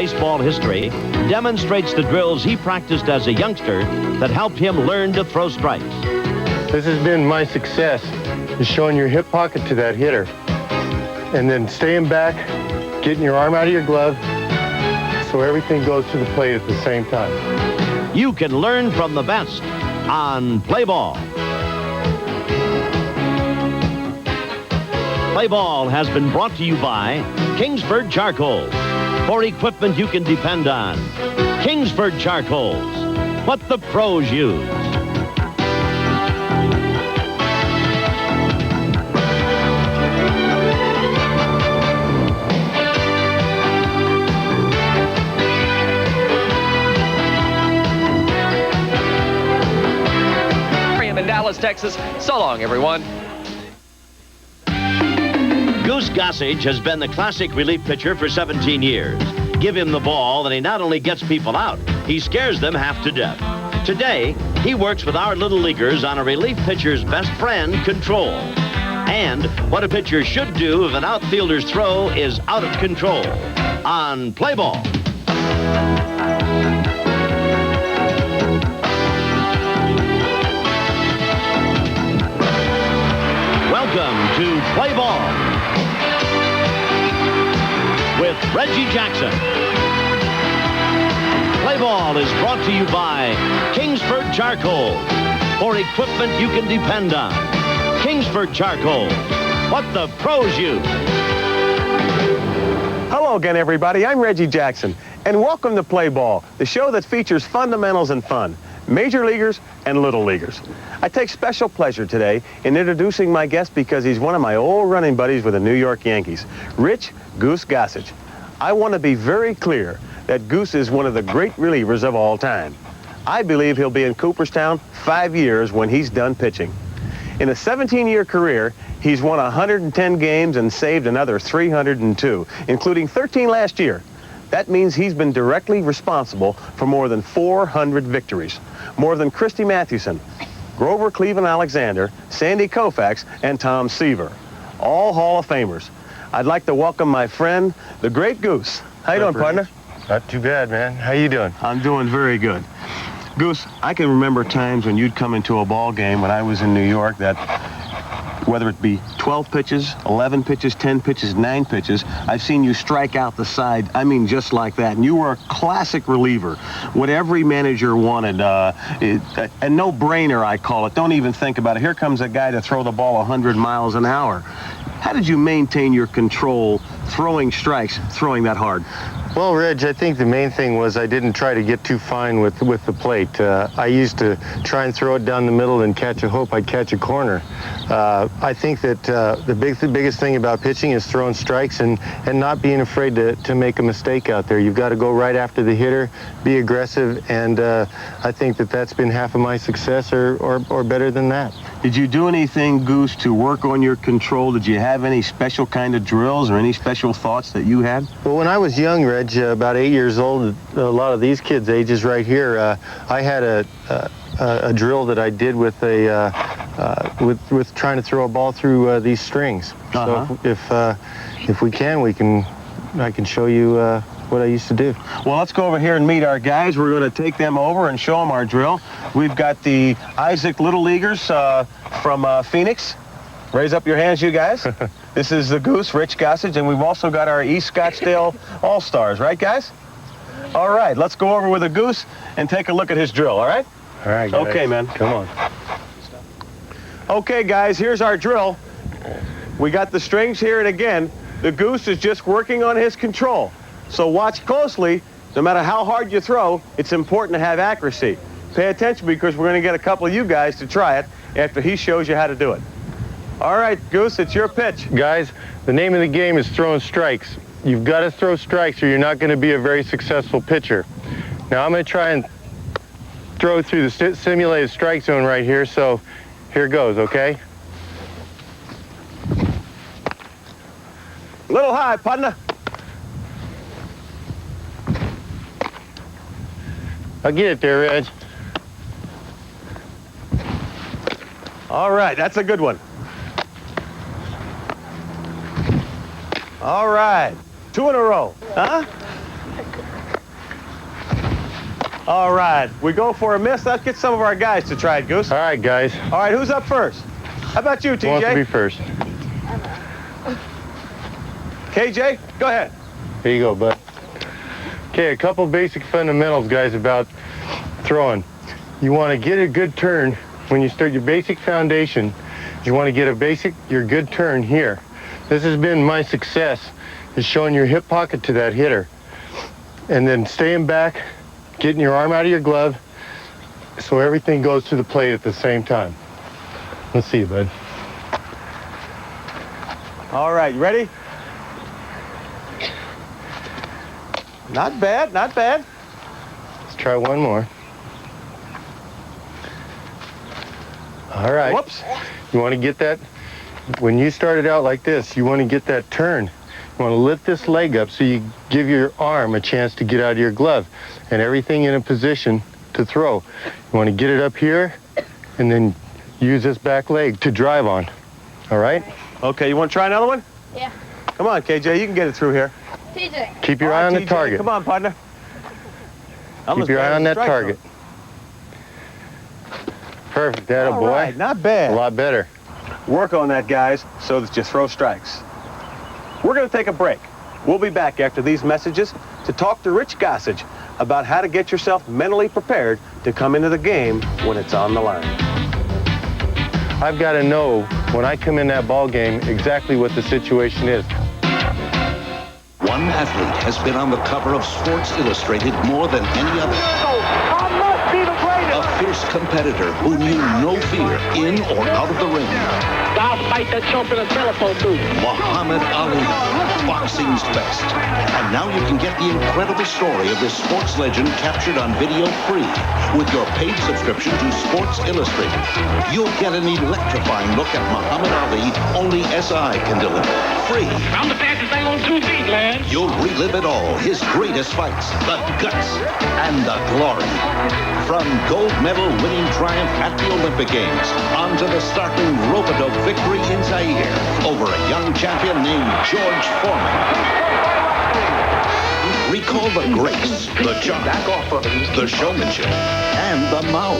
baseball history, demonstrates the drills he practiced as a youngster that helped him learn to throw strikes. This has been my success, is showing your hip pocket to that hitter. And then staying back, getting your arm out of your glove, so everything goes to the plate at the same time. You can learn from the best on Play Ball. Play Ball has been brought to you by Kingsford Charcoal. For equipment you can depend on. Kingsford Charcoals. What the pros use. In Dallas, Texas. So long, everyone. Goose Gossage has been the classic relief pitcher for 17 years. Give him the ball and he not only gets people out, he scares them half to death. Today, he works with our little leaguers on a relief pitcher's best friend, control. And what a pitcher should do if an outfielder's throw is out of control. On Play Ball. Welcome to Play Ball with Reggie Jackson. Play Ball is brought to you by Kingsford Charcoal. For equipment you can depend on. Kingsford Charcoal. What the pros use. Hello again, everybody. I'm Reggie Jackson, and welcome to Play Ball, the show that features fundamentals and fun. Major leaguers and little leaguers. I take special pleasure today in introducing my guest because he's one of my old running buddies with the New York Yankees, Rich Goose Gossage. I want to be very clear that Goose is one of the great relievers of all time. I believe he'll be in Cooperstown 5 years when he's done pitching. In a 17-year career, he's won 110 games and saved another 302, including 13 last year. That means he's been directly responsible for more than 400 victories. More than Christy Mathewson, Grover Cleveland Alexander, Sandy Koufax, and Tom Seaver. All Hall of Famers. I'd like to welcome my friend, the great Goose. How you doing, partner? Not too bad, man. How you doing? I'm doing very good. Goose, I can remember times when you'd come into a ball game when I was in New York that whether it be 12 pitches, 11 pitches, 10 pitches, 9 pitches, I've seen you strike out the side, I mean just like that. And you were a classic reliever. What every manager wanted, a no-brainer, I call it. Don't even think about it. Here comes a guy to throw the ball 100 miles an hour. How did you maintain your control throwing strikes, throwing that hard? Well, Reg, I think the main thing was I didn't try to get too fine with the plate. I used to try and throw it down the middle and hope I'd catch a corner. I think that the biggest thing about pitching is throwing strikes and not being afraid to make a mistake out there. You've got to go right after the hitter, be aggressive, and I think that that's been half of my success or better than that. Did you do anything, Goose, to work on your control? Did you have any special kind of drills or any special thoughts that you had? Well, when I was young, Reg, about 8 years old, a lot of these kids' ages right here, I had a drill that I did with with trying to throw a ball through these strings. So if we can, I can show you what I used to do. Well, let's go over here and meet our guys. We're going to take them over and show them our drill. We've got the Isaac Little Leaguers from Phoenix. Raise up your hands, you guys. This is the Goose, Rich Gossage, and we've also got our East Scottsdale All-Stars, right, guys? All right, let's go over with the Goose and take a look at his drill, all right? All right, guys. Okay, man. Come on. Okay, guys, here's our drill. We got the strings here, and again, the Goose is just working on his control. So watch closely. No matter how hard you throw, it's important to have accuracy. Pay attention because we're going to get a couple of you guys to try it after he shows you how to do it. All right, Goose, it's your pitch. Guys, the name of the game is throwing strikes. You've got to throw strikes or you're not going to be a very successful pitcher. Now I'm going to try and throw through the simulated strike zone right here, so here goes, okay? A little high, partner. I'll get it there, Reg. All right, that's a good one. All right, 2 in a row. Huh? All right, we go for a miss. Let's get some of our guys to try it, Goose. All right, guys. All right, who's up first? How about you, TJ? Who wants to be first? KJ, go ahead. Here you go, bud. Okay, a couple basic fundamentals, guys, about throwing. You want to get a good turn when you start your basic foundation. You want to get your good turn here. This has been my success, is showing your hip pocket to that hitter. And then staying back, getting your arm out of your glove, so everything goes to the plate at the same time. Let's see, bud. All right, you ready? Not bad, not bad. Let's try one more. All right. Whoops. You want to get that, when you started out like this, you want to get that turn. You want to lift this leg up so you give your arm a chance to get out of your glove and everything in a position to throw. You want to get it up here and then use this back leg to drive on. All right? Okay, you want to try another one? Yeah. Come on, KJ, you can get it through here. TJ. Keep your eye on the TJ, target. Come on, partner. Keep your eye on that target. Perfect, that All boy. right, not bad. A lot better. Work on that, guys, so that you throw strikes. We're going to take a break. We'll be back after these messages to talk to Rich Gossage about how to get yourself mentally prepared to come into the game when it's on the line. I've got to know when I come in that ball game exactly what the situation is. One athlete has been on the cover of Sports Illustrated more than any other. I must be the greatest. A fierce competitor who knew no fear in or out of the ring. I'll fight that chump in a telephone booth. Muhammad Ali, boxing's best. And now you can get the incredible story of this sports legend captured on video free with your paid subscription to Sports Illustrated. You'll get an electrifying look at Muhammad Ali only SI can deliver. Free. I'm the fastest thing on 2 feet, man. You'll relive it all, his greatest fights, the guts, and the glory. From gold medal winning triumph at the Olympic Games, on to the startling rope-a-dope victory in Zaire over a young champion named George Foreman. Recall the grace, the charm, the showmanship, and the mouth.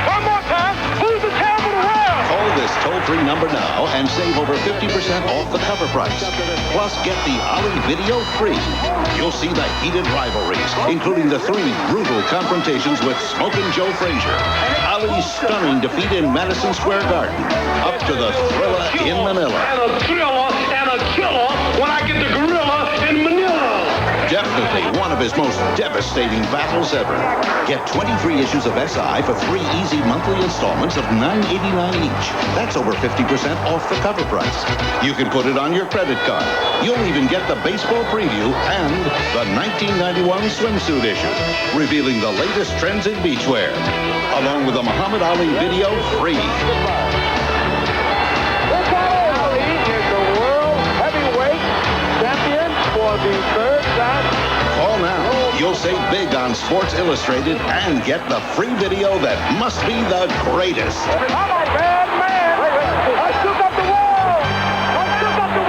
One more time. Who's the champ of the world? Call this toll-free number now and save over 50% off the cover price. Plus, get the Ali video free. You'll see the heated rivalries, including the 3 brutal confrontations with Smokin' Joe Frazier, Ali's stunning defeat in Madison Square Garden, up to the thriller in Manila. And a thriller and a killer when I get the gorilla in Manila. Definitely one of his most devastating battles ever. Get 23 issues of SI for 3 easy monthly installments of $9.89 each. That's over 50% off the cover price. You can put it on your credit card. You'll even get the baseball preview and the 1991 swimsuit issue, revealing the latest trends in beachwear, along with the Muhammad Ali video free. Ali is the world heavyweight champion for the 3rd time. Call now. You'll save big on Sports Illustrated and get the free video that must be the greatest. I'm a bad man. I shook up the world. I shook up the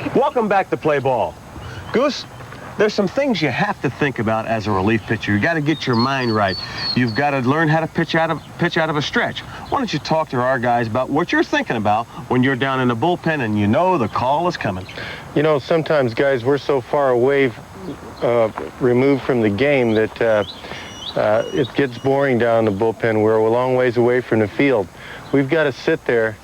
world. Welcome back to Play Ball. Goose, there's some things you have to think about as a relief pitcher. You got to get your mind right. You've got to learn how to pitch out of a stretch. Why don't you talk to our guys about what you're thinking about when you're down in the bullpen and you know the call is coming? You know, sometimes, guys, we're so far away, removed from the game that it gets boring down in the bullpen. We're a long ways away from the field. We've got to sit there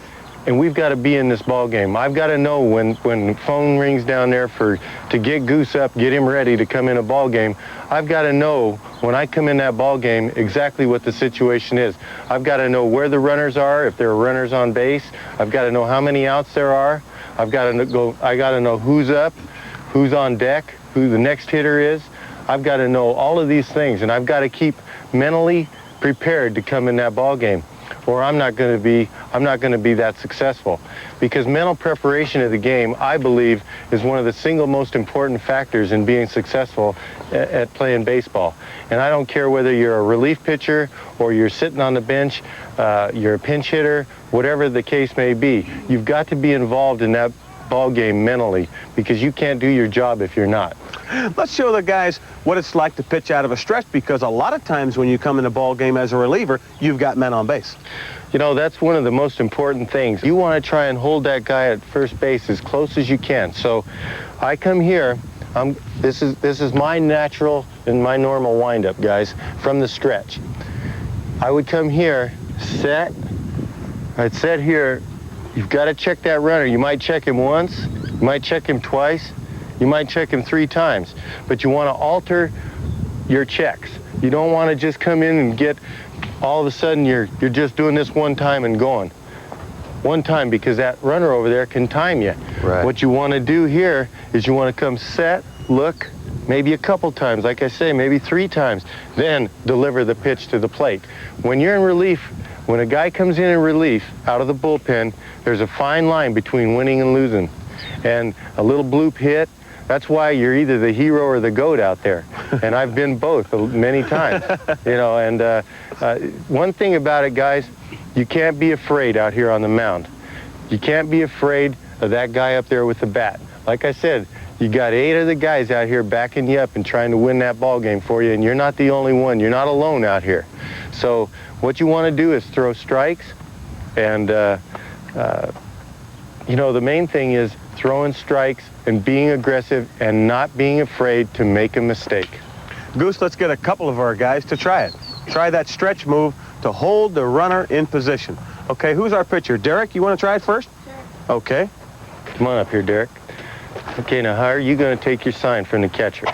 and we've got to be in this ball game. I've got to know when the phone rings down there to get Goose up, get him ready to come in a ball game. I've got to know when I come in that ball game exactly what the situation is. I've got to know where the runners are, if there are runners on base. I've got to know how many outs there are. I got to know who's up, who's on deck, who the next hitter is. I've got to know all of these things, and I've got to keep mentally prepared to come in that ball game. or I'm not going to be that successful. Because mental preparation of the game, I believe, is one of the single most important factors in being successful at playing baseball. And I don't care whether you're a relief pitcher or you're sitting on the bench, you're a pinch hitter, whatever the case may be. You've got to be involved in that ball game mentally, because you can't do your job if you're not. Let's show the guys what it's like to pitch out of a stretch, because a lot of times when you come in a ball game as a reliever, you've got men on base. You know, that's one of the most important things. You want to try and hold that guy at first base as close as you can. So I come here, this is my natural and my normal windup, guys, from the stretch. I would come here, set, I'd set here. You've got to check that runner. You might check him once, you might check him twice, you might check him 3 times, but you want to alter your checks. You don't want to just come in and get, all of a sudden you're just doing this one time and going. One time, because that runner over there can time you. Right. What you want to do here is you want to come set, look, maybe a couple times, like I say, maybe 3 times, then deliver the pitch to the plate. When you're in relief, when a guy comes in relief out of the bullpen, there's a fine line between winning and losing. And a little bloop hit, that's why you're either the hero or the goat out there. And I've been both many times. You know, and one thing about it, guys, you can't be afraid out here on the mound. You can't be afraid of that guy up there with the bat. Like I said, you got 8 of the guys out here backing you up and trying to win that ball game for you, and you're not the only one. You're not alone out here. So what you want to do is throw strikes, and you know, the main thing is throwing strikes and being aggressive and not being afraid to make a mistake. Goose, let's get a couple of our guys to try it. Try that stretch move to hold the runner in position. Okay, who's our pitcher? Derek, you want to try it first? Sure. Okay. Come on up here, Derek. Okay, now how are you going to take your sign from the catcher?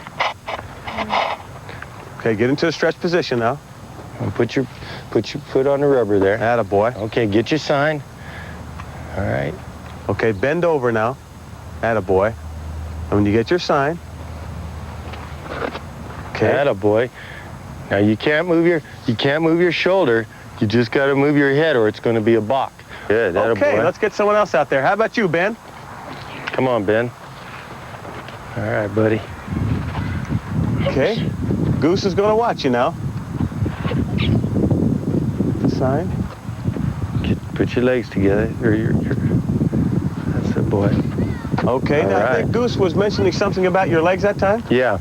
Okay, get into the stretch position now. And put your foot on the rubber there. Attaboy. Okay, get your sign. All right. Okay, bend over now. Attaboy. And when you get your sign. Okay. Attaboy. Now you can't move your shoulder. You just got to move your head, or it's going to be a balk. Good. Okay, let's get someone else out there. How about you, Ben? Come on, Ben. All right, buddy. Okay. Goose is going to watch you now. Sign. Put your legs together. That's it, boy. Okay, All now right. I think Goose was mentioning something about your legs that time? Yeah.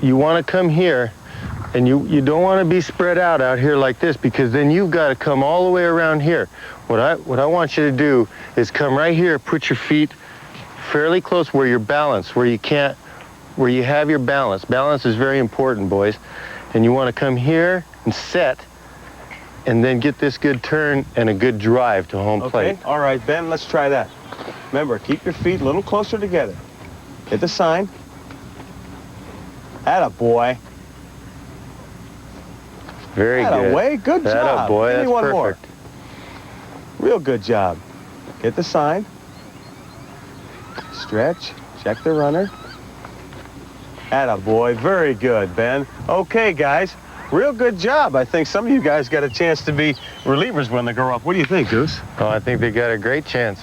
You want to come here, and you don't want to be spread out here like this, because then you've got to come all the way around here. What I want you to do is come right here, put your feet fairly close where you're balanced, where you have your balance. Balance is very important, boys. And you want to come here and set, and then get this good turn and a good drive to home plate. Okay, all right, Ben, let's try that. Remember, keep your feet a little closer together. Hit the sign. Attaboy. Very good. Attaboy, good job. Attaboy, Give me that's one perfect. more. Real good job. Hit the sign. Stretch, check the runner. Attaboy, very good, Ben. Okay, guys, real good job. I think some of you guys got a chance to be relievers when they grow up. What do you think, Goose? Oh, I think they got a great chance.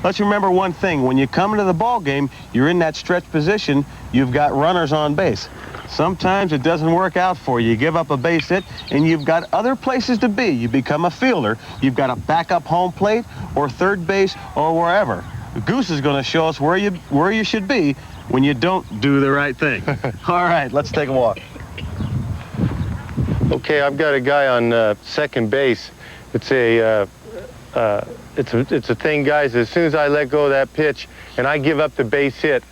Let's remember one thing. When you come into the ball game, you're in that stretch position, you've got runners on base. Sometimes it doesn't work out for you. You give up a base hit, and you've got other places to be. You become a fielder. You've got to back up home plate or third base or wherever. Goose is going to show us where you should be when you don't do the right thing. All right, let's take a walk. Okay, I've got a guy on second base. It's a thing, guys. As soon as I let go of that pitch and I give up the base hit,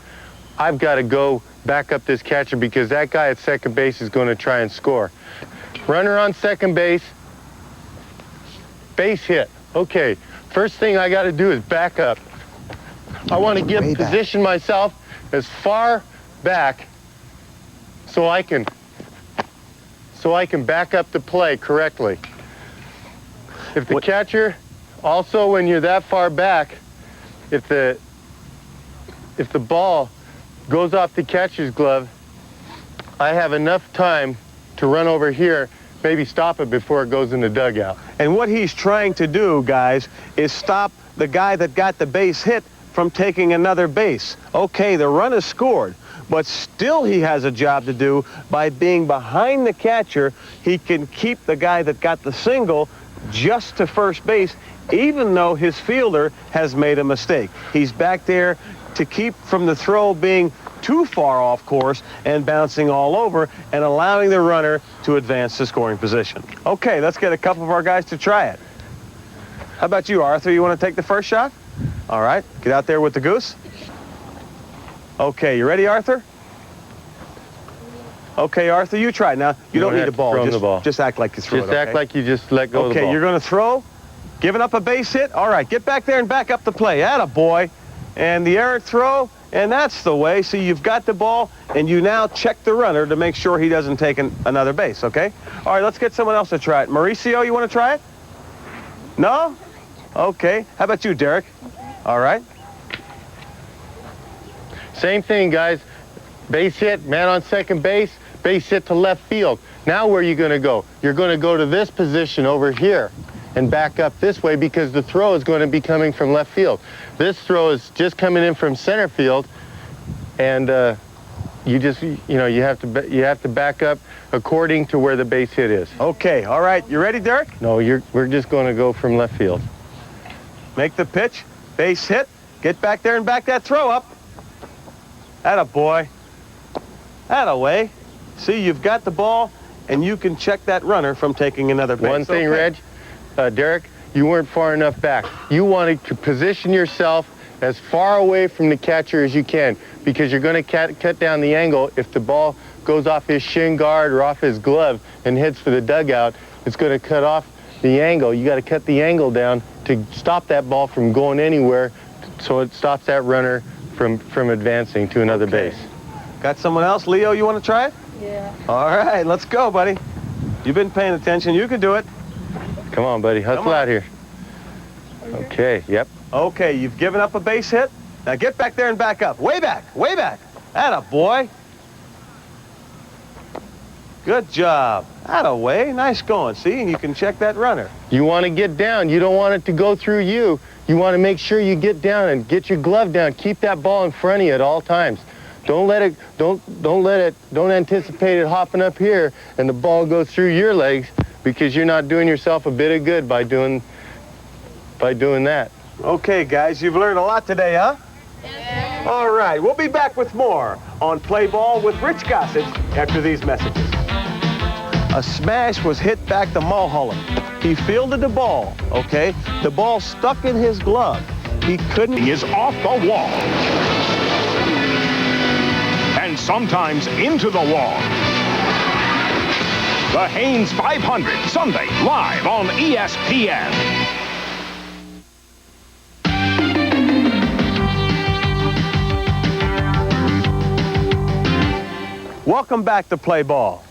I've got to go back up this catcher, because that guy at second base is going to try and score. Runner on second base, base hit. Okay, first thing I got to do is back up. I want to position myself as far back so I can back up the play correctly. If the catcher, also when you're that far back, if the ball goes off the catcher's glove, I have enough time to run over here, maybe stop it before it goes in the dugout. And what he's trying to do, guys, is stop the guy that got the base hit from taking another base. Okay, the run is scored, but still he has a job to do. By being behind the catcher, he can keep the guy that got the single just to first base, even though his fielder has made a mistake. He's back there to keep from the throw being too far off course and bouncing all over and allowing the runner to advance to scoring position. Okay, let's get a couple of our guys to try it. How about you, Arthur? You want to take the first shot? All right, get out there with the goose. Okay, you ready, Arthur? Okay, Arthur, you try. Now, you don't need the ball. Just act like you threw it, Just act like you just let go of the ball. Okay, you're going to throw. Giving up a base hit. All right, get back there and back up the play. Attaboy. And the errant throw, and that's the way. See, you've got the ball, and you now check the runner to make sure he doesn't take another base, okay? All right, let's get someone else to try it. Mauricio, you want to try it? No? Okay. How about you, Derek? All right. Same thing, guys. Base hit, man on second base hit to left field. Now where are you going to go? You're going to go to this position over here and back up this way because the throw is going to be coming from left field. This throw is just coming in from center field, and you have to back up according to where the base hit is. Okay, all right. You ready, Derek? No, we're just going to go from left field. Make the pitch, base hit, get back there and back that throw up. Attaboy. Attaway. See, you've got the ball, and you can check that runner from taking another base. One thing, Reg, Derek, you weren't far enough back. You wanted to position yourself as far away from the catcher as you can because you're going to cut down the angle. If the ball goes off his shin guard or off his glove and heads for the dugout, it's going to cut off the angle. You got to cut the angle down to stop that ball from going anywhere so it stops that runner from advancing to another base. Got someone else? Leo, you want to try it? Yeah. All right, let's go, buddy. You've been paying attention. You can do it. Come on, buddy. Hustle out here. Okay, yep. Okay, you've given up a base hit. Now get back there and back up. Way back, way back. Attaboy. Good job. Attaway. Nice going. See, and you can check that runner. You want to get down. You don't want it to go through you. You want to make sure you get down and get your glove down. Keep that ball in front of you at all times. Don't anticipate it hopping up here and the ball goes through your legs because you're not doing yourself a bit of good by doing that. Okay, guys, you've learned a lot today, huh? Yeah. All right, we'll be back with more on Play Ball with Rich Gossage after these messages. A smash was hit back to Mulholland. He fielded the ball, okay? The ball stuck in his glove. He couldn't... He is off the wall. And sometimes into the wall. The Haynes 500, Sunday, live on ESPN. Welcome back to Play Ball.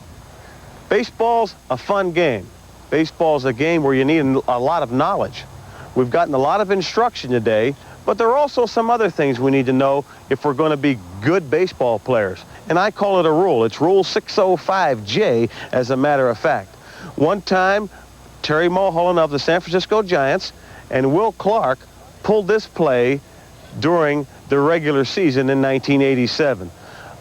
Baseball's a fun game. Baseball's a game where you need a lot of knowledge. We've gotten a lot of instruction today, but there are also some other things we need to know if we're going to be good baseball players. And I call it a rule. It's Rule 605J, as a matter of fact. One time, Terry Mulholland of the San Francisco Giants and Will Clark pulled this play during the regular season in 1987.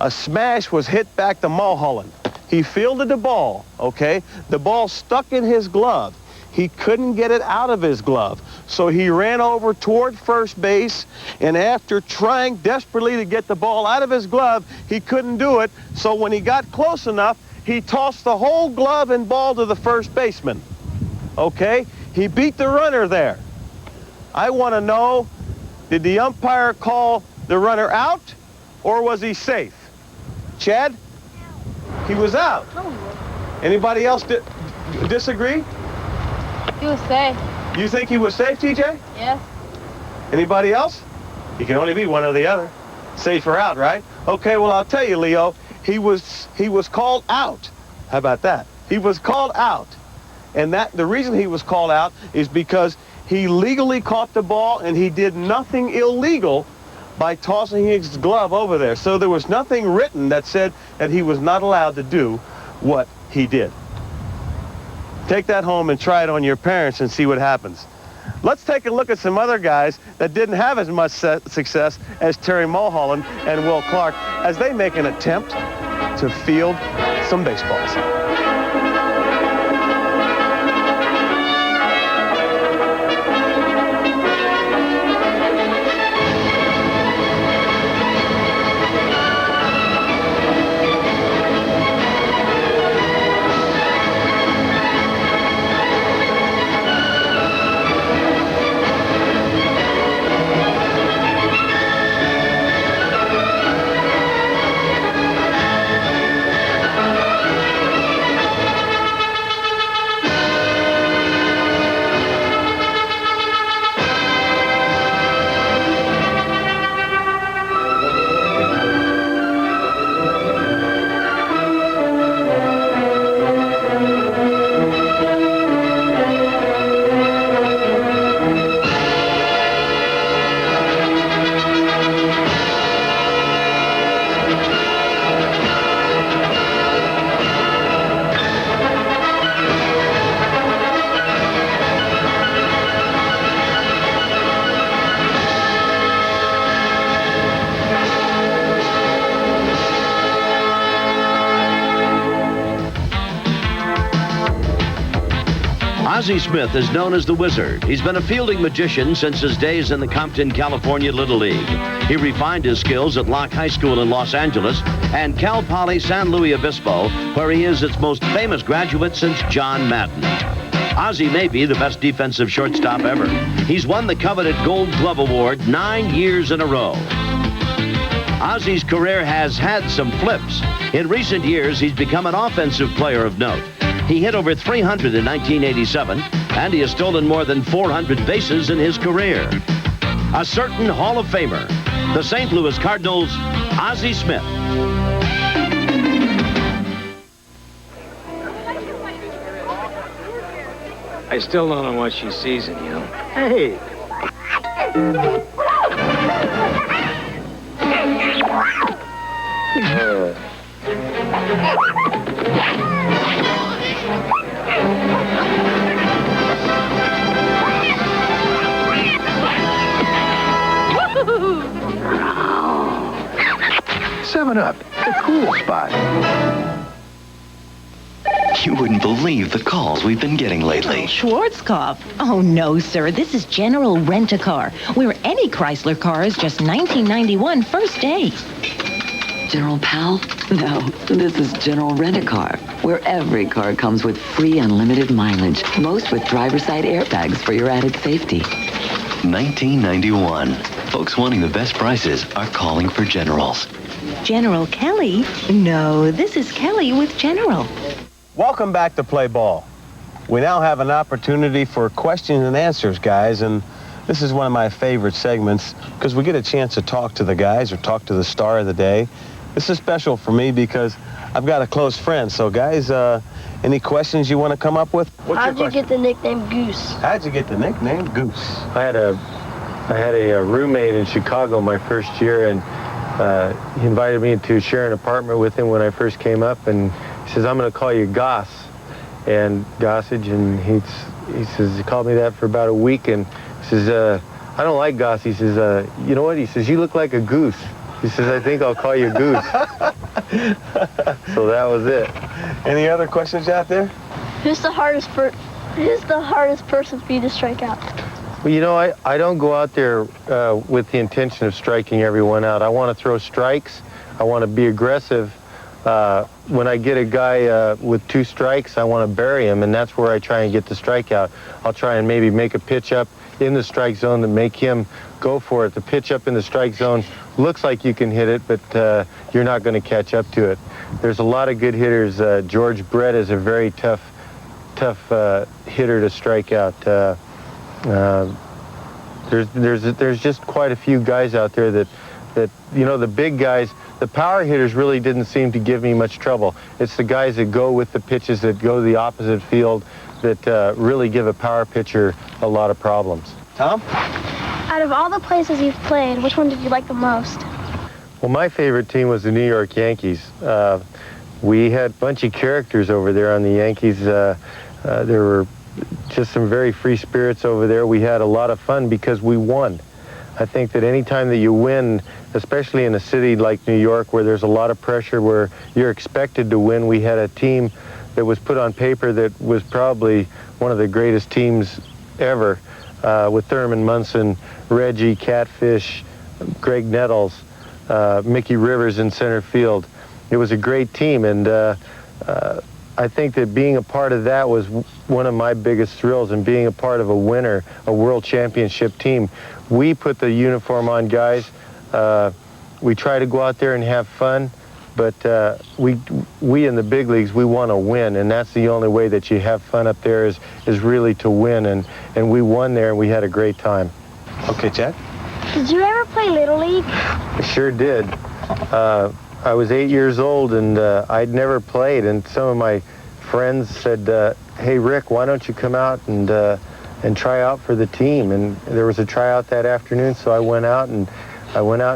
A smash was hit back to Mulholland. He fielded the ball, okay? The ball stuck in his glove. He couldn't get it out of his glove. So he ran over toward first base, and after trying desperately to get the ball out of his glove, he couldn't do it. So when he got close enough, he tossed the whole glove and ball to the first baseman. Okay? He beat the runner there. I want to know, did the umpire call the runner out, or was he safe? Chad? He was out. Anybody else disagree? He was safe. You think he was safe, TJ? Yes. Anybody else? He can only be one or the other. Safe or out, right? Okay, well, I'll tell you, Leo, he was called out. How about that? He was called out. And the reason he was called out is because he legally caught the ball and he did nothing illegal by tossing his glove over there. So there was nothing written that said that he was not allowed to do what he did. Take that home and try it on your parents and see what happens. Let's take a look at some other guys that didn't have as much success as Terry Mulholland and Will Clark as they make an attempt to field some baseballs. Ozzie Smith is known as the Wizard. He's been a fielding magician since his days in the Compton, California Little League. He refined his skills at Locke High School in Los Angeles and Cal Poly San Luis Obispo, where he is its most famous graduate since John Madden. Ozzie may be the best defensive shortstop ever. He's won the coveted Gold Glove Award 9 years in a row. Ozzie's career has had some flips. In recent years, he's become an offensive player of note. He hit over 300 in 1987, and he has stolen more than 400 bases in his career. A certain Hall of Famer, the St. Louis Cardinals' Ozzie Smith. I still don't know what she sees in you. Hey. 7-Up, the cool spot. You wouldn't believe the calls we've been getting lately. Schwarzkopf? Oh, no, sir. This is General Rent-A-Car, where any Chrysler car is just $19.91 first day. General Powell? No, this is General Rent-A-Car, where every car comes with free unlimited mileage, most with driver's side airbags for your added safety. $19.91. Folks wanting the best prices are calling for Generals. General Kelly? No, this is Kelly with General. Welcome back to Play Ball. We now have an opportunity for questions and answers, guys, and this is one of my favorite segments because we get a chance to talk to the guys or talk to the star of the day. This is special for me because I've got a close friend. So, guys, any questions you want to come up with? How'd you get the nickname Goose? How'd you get the nickname Goose? I had a roommate in Chicago my first year, and he invited me to share an apartment with him when I first came up, and he says, I'm going to call you Goss, and Gossage, and he says, he called me that for about a week, and he says, I don't like Goss. He says, you know what? He says, you look like a goose. He says, I think I'll call you Goose. So that was it. Any other questions out there? Who's the hardest person for you to strike out? Well, you know, I don't go out there with the intention of striking everyone out. I want to throw strikes. I want to be aggressive. When I get a guy with 2 strikes, I want to bury him, and that's where I try and get the strikeout. I'll try and maybe make a pitch up in the strike zone to make him go for it. The pitch up in the strike zone looks like you can hit it, but you're not going to catch up to it. There's a lot of good hitters. George Brett is a very tough hitter to strike out. There's just quite a few guys out there that you know, the big guys, the power hitters really didn't seem to give me much trouble. It's the guys that go with the pitches, that go to the opposite field, that really give a power pitcher a lot of problems. Tom? Out of all the places you've played, which one did you like the most? Well, my favorite team was the New York Yankees. We had a bunch of characters over there on the Yankees. There were just some very free spirits over there. We had a lot of fun because we won. I think that any time that you win, especially in a city like New York where there's a lot of pressure, where you're expected to win, we had a team that was put on paper that was probably one of the greatest teams ever, with Thurman Munson, Reggie, Catfish, Greg Nettles, Mickey Rivers in center field. It was a great team, and I think that being a part of that was one of my biggest thrills, and being a part of a winner, a world championship team. We put the uniform on, guys. We try to go out there and have fun, but we in the big leagues, we want to win, and that's the only way that you have fun up there is really to win, and we won there, and we had a great time. Okay, Chad? Did you ever play Little League? I sure did. I was 8 years old, and I'd never played, and some of my friends said, hey, Rick, why don't you come out and try out for the team? And there was a tryout that afternoon, so I went out and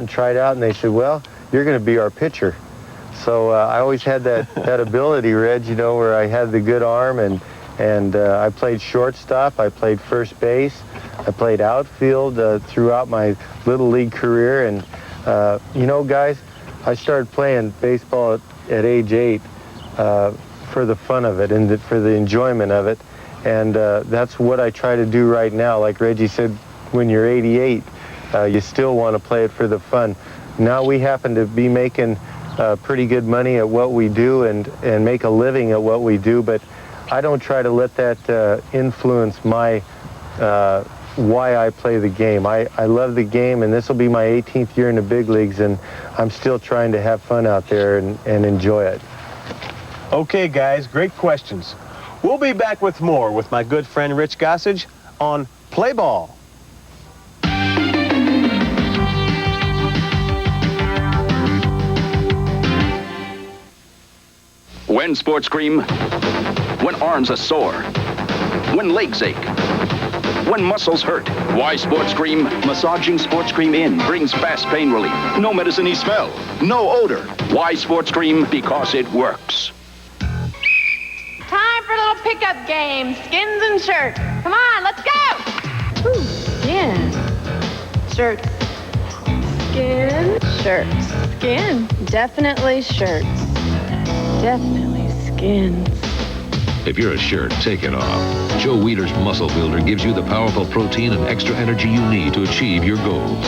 tried out, and they said, well, you're going to be our pitcher. So I always had that ability, Reg, you know, where I had the good arm, and I played shortstop, I played first base, I played outfield throughout my Little League career, and you know, guys, I started playing baseball at age 8 for the fun of it and for the enjoyment of it, and that's what I try to do right now. Like Reggie said, when you're 88, you still want to play it for the fun. Now we happen to be making pretty good money at what we do and make a living at what we do, but I don't try to let that influence my why I play the game. I love the game, and this will be my 18th year in the big leagues, and I'm still trying to have fun out there and enjoy it. Okay, guys, great questions. We'll be back with more with my good friend Rich Gossage on Play Ball. When sports cream, when arms are sore, when legs ache, when muscles hurt. Why sports cream? Massaging sports cream in brings fast pain relief. No medicine-y smell, no odor. Why sports cream? Because it works. Time for a little pickup game. Skins and shirts. Come on, let's go. Ooh, skin. Shirts. Skin. Shirts. Skin. Definitely shirts. Definitely skins. If you're a shirt, take it off. Joe Weider's Muscle Builder gives you the powerful protein and extra energy you need to achieve your goals.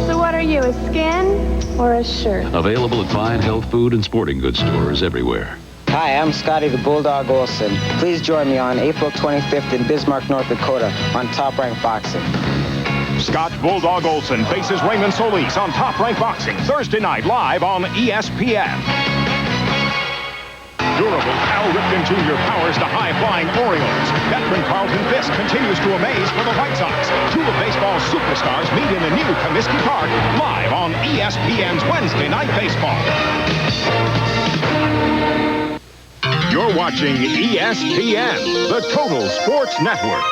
So what are you, a skin or a shirt? Available at fine health food and sporting goods stores everywhere. Hi, I'm Scotty the Bulldog Olson. Please join me on April 25th in Bismarck, North Dakota on Top Rank Boxing. Scott Bulldog Olson faces Raymond Solis on Top Rank Boxing Thursday night live on ESPN. Durable Cal Ripken Jr. powers the high-flying Orioles. Veteran Carlton Fisk continues to amaze for the White Sox. Two of baseball's superstars meet in the new Comiskey Park live on ESPN's Wednesday Night Baseball. You're watching ESPN, the Total Sports Network.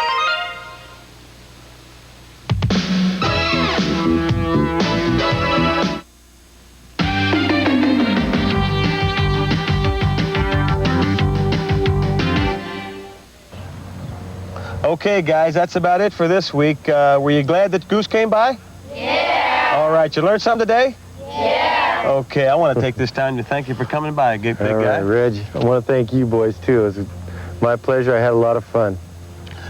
Okay, guys, that's about it for this week. Were you glad that Goose came by? Yeah. All right, you learned something today? Yeah. Okay, I want to take this time to thank you for coming by, big guy. All right, Reggie, I want to thank you boys, too. It was my pleasure. I had a lot of fun.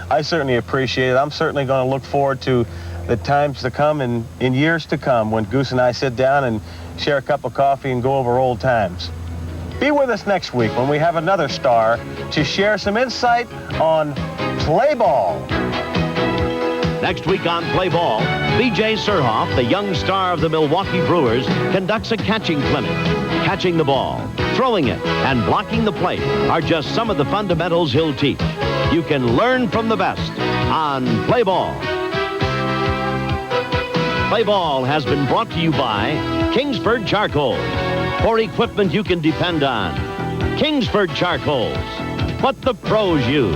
I certainly appreciate it. I'm certainly going to look forward to the times to come and in years to come when Goose and I sit down and share a cup of coffee and go over old times. Be with us next week when we have another star to share some insight on Play Ball. Next week on Play Ball, B.J. Surhoff, the young star of the Milwaukee Brewers, conducts a catching clinic. Catching the ball, throwing it, and blocking the plate are just some of the fundamentals he'll teach. You can learn from the best on Play Ball. Play Ball has been brought to you by Kingsford Charcoal. For equipment you can depend on. Kingsford Charcoals. What the pros use.